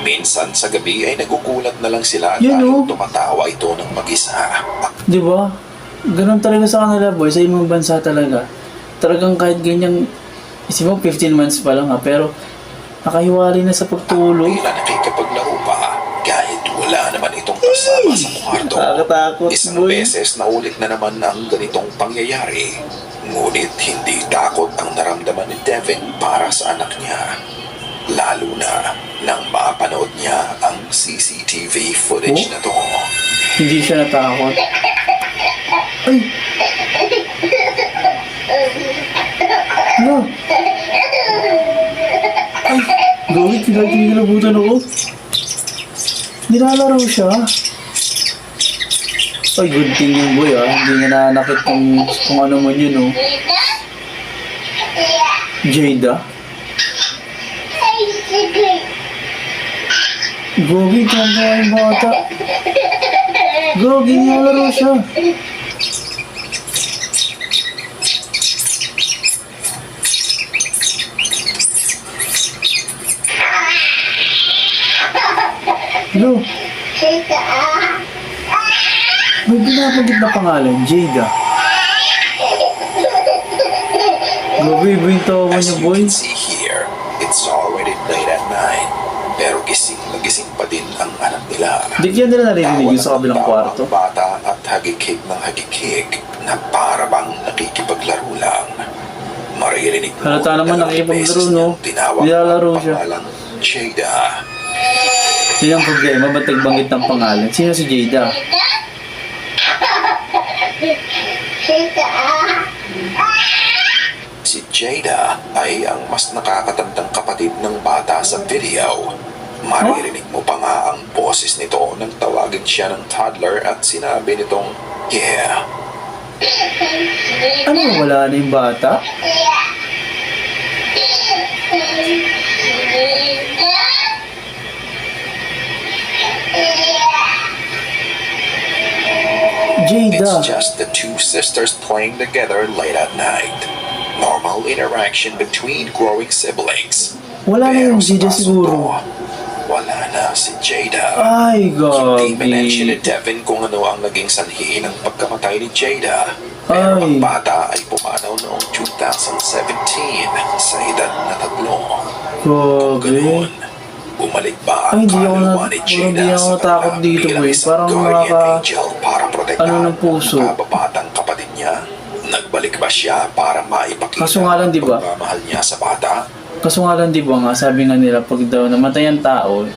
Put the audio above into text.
Minsan sa gabi ay nagugulat na lang sila Yun, dahil oh. tumatawa ito ng mag-isa. Di ba? Ganun talaga sa kanila, boy. Sa ibang bansa talaga. Talagang kahit ganyan, isip mo 15 months pa lang ha, pero nakahiwalay na sa pagtulog. Tila nakikipaglaro pa kahit wala naman itong kasama sa kwarto. Nakakatakot, Isang boy. beses na ulit na naman ang ganitong pangyayari. Ngunit hindi takot ang naramdaman ni Devin para sa anak niya. Lalo na nang mapanood niya ang CCTV footage Oh? na to. Hindi siya natakot. Ay! Ano? Ay! Gawin, kinalabutan ako. Nilalaro siya. Ay, good thing yung boy Hindi niya nanakit kung ano man yun Jada. Gogi, tanda yung bata. Gogi, nilalaro siya. Hello? May binabanggit na pangalan, Jada. Gogi, ba yung tawa As niya, you boy? can see here, it's already late at night. Pero gising na gising pa din ang anak nila. Di kaya nila narinig yung sa kabilang kwarto. Ang bata at hagikik ng hagikik na para bang nakikipaglaro lang. Maririnig mo Halata naman dalawang nakikipaglaro, beses no? niyang tinawag Nilalaro ang siya. pangalang Jada. Yun ang problema, ba't nagbanggit ng pangalan? Sino si Jada? Si Jada ay ang mas nakakatandang kapatid ng bata sa video. Maririnig mo pa nga ang boses nito nang tawagin siya ng toddler at sinabi nitong, "Yeah." Ano, wala na yung bata? Jada. It's just the two sisters playing together late at night. Normal interaction between growing siblings. Wala na yung Pero sa Jada kaso siguro. to, wala na si Jada. Ay, Hindi mention ni gabi. Devin kung ano ang naging sanhi ng pagkamatay ni Jada. Pero Ay. ang bata ay pumanaw noong 2017 sa edad na 3. Kung Gabi. ganoon, bumalik ba ang Ay, hindi ako kaluluwa na- ni hindi Jada ako sa natakot kanya dito, bilang boy. isang Parang guardian nakaka- angel para protektahan ano ng puso? ang kababatang kapatid niya? Nagbalik ba siya para maipakita Kaso nga lang, di ba? ang pagmamahal niya sa bata? Kaso nga lang, di ba nga, sabi nga nila, pag daw namatay ang tao,